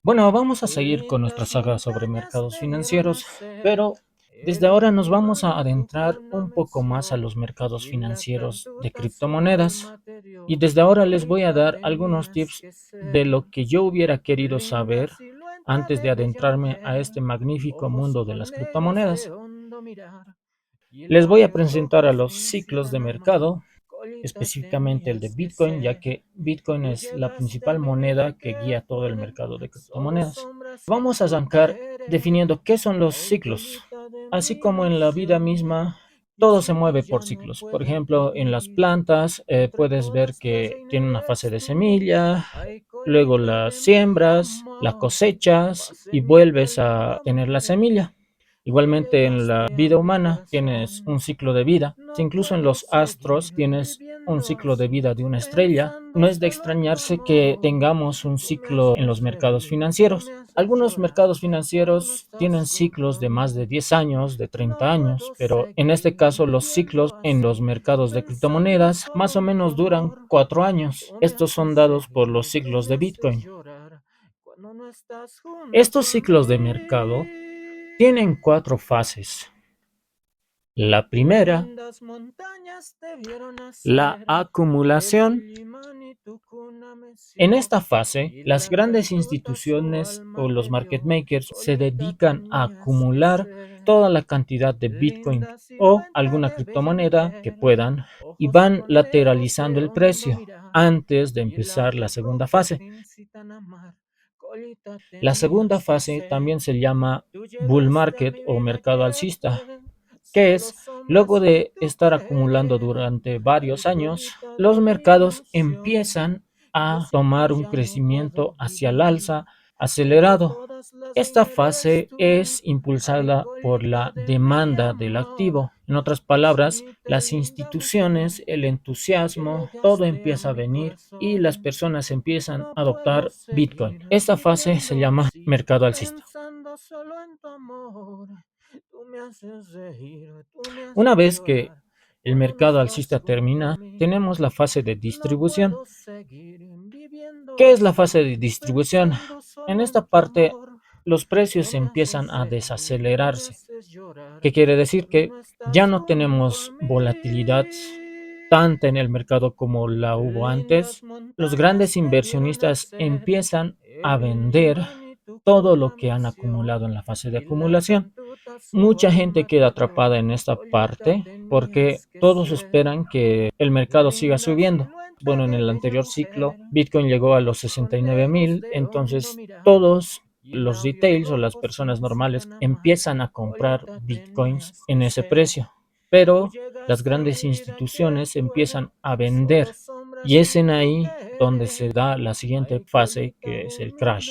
Bueno, vamos a seguir con nuestra saga sobre mercados financieros, pero desde ahora nos vamos a adentrar un poco más a los mercados financieros de criptomonedas. Y desde ahora les voy a dar algunos tips de lo que yo hubiera querido saber antes de adentrarme a este magnífico mundo de las criptomonedas. Les voy a presentar a los ciclos de mercado, específicamente el de Bitcoin, ya que Bitcoin es la principal moneda que guía todo el mercado de criptomonedas. Vamos a arrancar definiendo qué son los ciclos. Así como en la vida misma, todo se mueve por ciclos. Por ejemplo, en las plantas puedes ver que tiene una fase de semilla, luego las siembras, la cosechas y vuelves a tener la semilla. Igualmente en la vida humana tienes un ciclo de vida. Incluso en los astros tienes un ciclo de vida de una estrella. No es de extrañarse que tengamos un ciclo en los mercados financieros. Algunos mercados financieros tienen ciclos de más de 10 años, de 30 años, pero en este caso los ciclos en los mercados de criptomonedas más o menos duran 4 años. Estos son dados por los ciclos de Bitcoin. Estos ciclos de mercado tienen 4 fases. La primera, la acumulación. En esta fase, las grandes instituciones o los market makers se dedican a acumular toda la cantidad de Bitcoin o alguna criptomoneda que puedan y van lateralizando el precio antes de empezar la segunda fase. La segunda fase también se llama bull market o mercado alcista, que es, luego de estar acumulando durante varios años, los mercados empiezan a tomar un crecimiento hacia el alza acelerado. Esta fase es impulsada por la demanda del activo. En otras palabras, las instituciones, el entusiasmo, todo empieza a venir y las personas empiezan a adoptar Bitcoin. Esta fase se llama mercado alcista. Una vez que el mercado alcista termina, tenemos la fase de distribución. ¿Qué es la fase de distribución? En esta parte, los precios empiezan a desacelerarse. ¿Qué quiere decir? Que ya no tenemos volatilidad tanta en el mercado como la hubo antes. Los grandes inversionistas empiezan a vender todo lo que han acumulado en la fase de acumulación. Mucha gente queda atrapada en esta parte porque todos esperan que el mercado siga subiendo. Bueno, en el anterior ciclo, Bitcoin llegó a los 69,000, entonces todos los retails o las personas normales empiezan a comprar Bitcoins en ese precio, pero las grandes instituciones empiezan a vender y es en ahí donde se da la siguiente fase, que es el crash.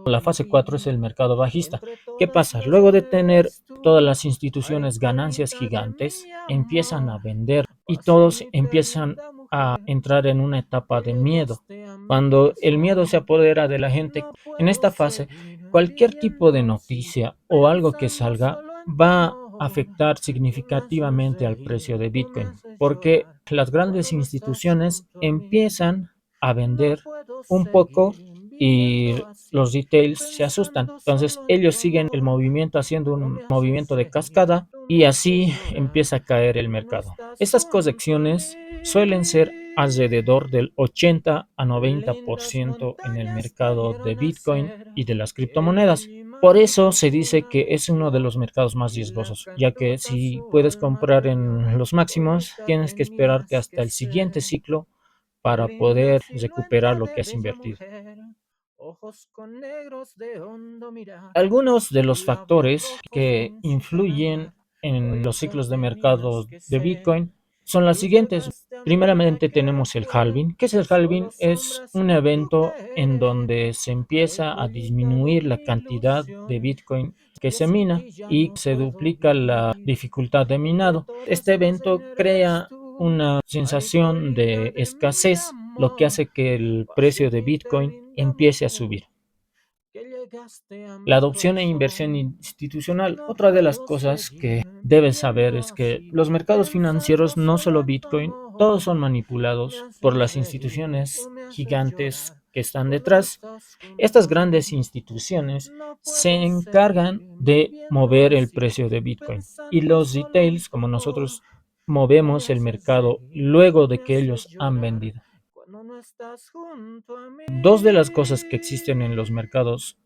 La fase 4 es el mercado bajista. ¿Qué pasa? Luego de tener todas las instituciones ganancias gigantes, empiezan a vender y todos empiezan a entrar en una etapa de miedo. Cuando el miedo se apodera de la gente, en esta fase, cualquier tipo de noticia o algo que salga va a afectar significativamente al precio de Bitcoin, porque las grandes instituciones empiezan a vender un poco y los retails se asustan. Entonces ellos siguen el movimiento haciendo un movimiento de cascada y así empieza a caer el mercado. Estas correcciones suelen ser alrededor del 80 a 90% en el mercado de Bitcoin y de las criptomonedas. Por eso se dice que es uno de los mercados más riesgosos, ya que si puedes comprar en los máximos, tienes que esperarte hasta el siguiente ciclo para poder recuperar lo que has invertido. Algunos de los factores que influyen en los ciclos de mercado de Bitcoin son las siguientes. Primeramente tenemos el halving. ¿Qué es el halving? Es un evento en donde se empieza a disminuir la cantidad de Bitcoin que se mina y se duplica la dificultad de minado. Este evento crea una sensación de escasez, lo que hace que el precio de Bitcoin empiece a subir. La adopción e inversión institucional. Otra de las cosas que debes saber es que los mercados financieros, no solo Bitcoin, todos son manipulados por las instituciones gigantes que están detrás. Estas grandes instituciones se encargan de mover el precio de Bitcoin y los retails, como nosotros, movemos el mercado luego de que ellos han vendido. Dos de las cosas que existen en los mercados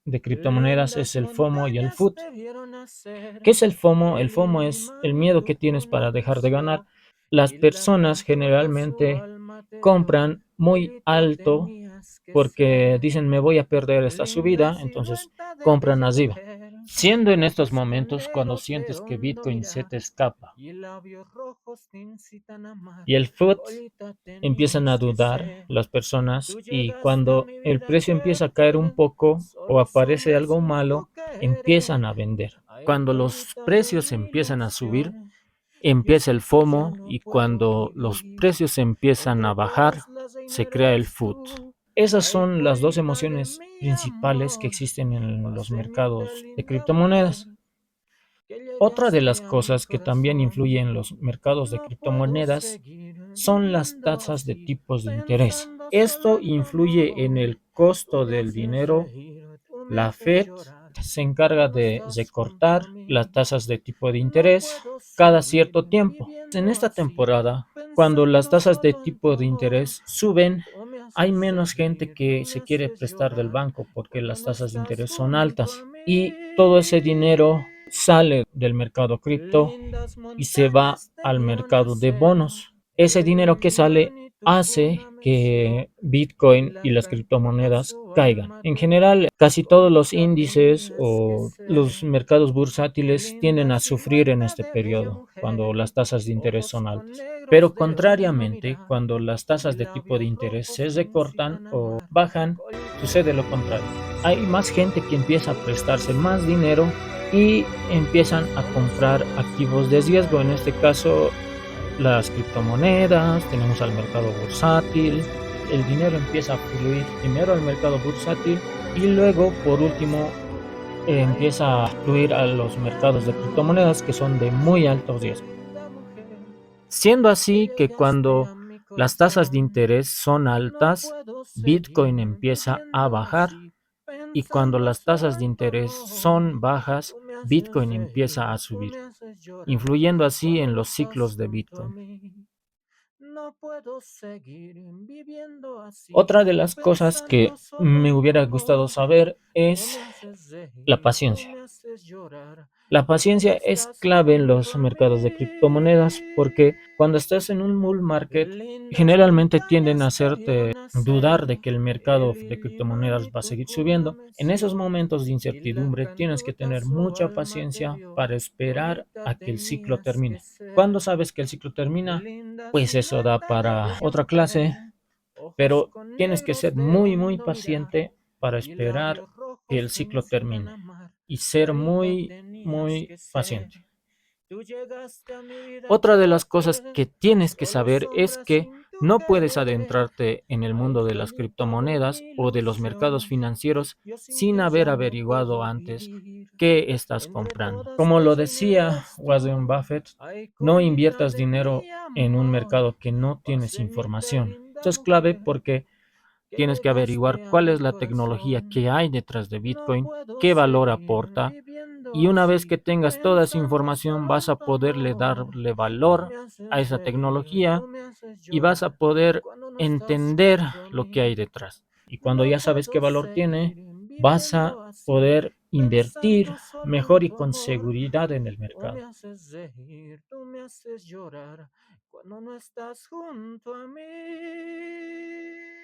de criptomonedas es el FOMO y el FUT. ¿Qué es el FOMO? El FOMO es el miedo que tienes para dejar de ganar. Las personas generalmente compran muy alto porque dicen me voy a perder esta subida, entonces compran arriba. Siendo en estos momentos cuando sientes que Bitcoin se te escapa y el FUT empiezan a dudar las personas y cuando el precio empieza a caer un poco o aparece algo malo, empiezan a vender. Cuando los precios empiezan a subir, empieza el FOMO y cuando los precios empiezan a bajar, se crea el FUT. Esas son las dos emociones principales que existen en los mercados de criptomonedas. Otra de las cosas que también influye en los mercados de criptomonedas son las tasas de tipos de interés. Esto influye en el costo del dinero. La Fed se encarga de recortar las tasas de tipo de interés cada cierto tiempo. En esta temporada, cuando las tasas de tipo de interés suben, hay menos gente que se quiere prestar del banco porque las tasas de interés son altas y todo ese dinero sale del mercado cripto y se va al mercado de bonos. Ese dinero que sale hace que Bitcoin y las criptomonedas caigan. En general, casi todos los índices o los mercados bursátiles tienden a sufrir en este periodo, cuando las tasas de interés son altas. Pero contrariamente, cuando las tasas de tipo de interés se recortan o bajan, sucede lo contrario. Hay más gente que empieza a prestarse más dinero y empiezan a comprar activos de riesgo, en este caso las criptomonedas, tenemos al mercado bursátil, el dinero empieza a fluir primero al mercado bursátil y luego, por último, empieza a fluir a los mercados de criptomonedas que son de muy alto riesgo. Siendo así que cuando las tasas de interés son altas, Bitcoin empieza a bajar y cuando las tasas de interés son bajas, Bitcoin empieza a subir, influyendo así en los ciclos de Bitcoin. Otra de las cosas que me hubiera gustado saber es la paciencia. La paciencia es clave en los mercados de criptomonedas porque cuando estás en un bull market, generalmente tienden a hacerte dudar de que el mercado de criptomonedas va a seguir subiendo. En esos momentos de incertidumbre tienes que tener mucha paciencia para esperar a que el ciclo termine. Cuando sabes que el ciclo termina, pues eso da para otra clase, pero tienes que ser muy paciente para esperar que el ciclo termine y ser muy paciente. Otra de las cosas que tienes que saber es que no puedes adentrarte en el mundo de las criptomonedas o de los mercados financieros sin haber averiguado antes qué estás comprando. Como lo decía Warren Buffett, no inviertas dinero en un mercado que no tienes información. Esto es clave porque tienes que averiguar cuál es la tecnología que hay detrás de Bitcoin, qué valor aporta y una vez que tengas toda esa información vas a poderle darle valor a esa tecnología y vas a poder entender lo que hay detrás. Y cuando ya sabes qué valor tiene, vas a poder invertir mejor y con seguridad en el mercado. Cuando no estás junto a mí.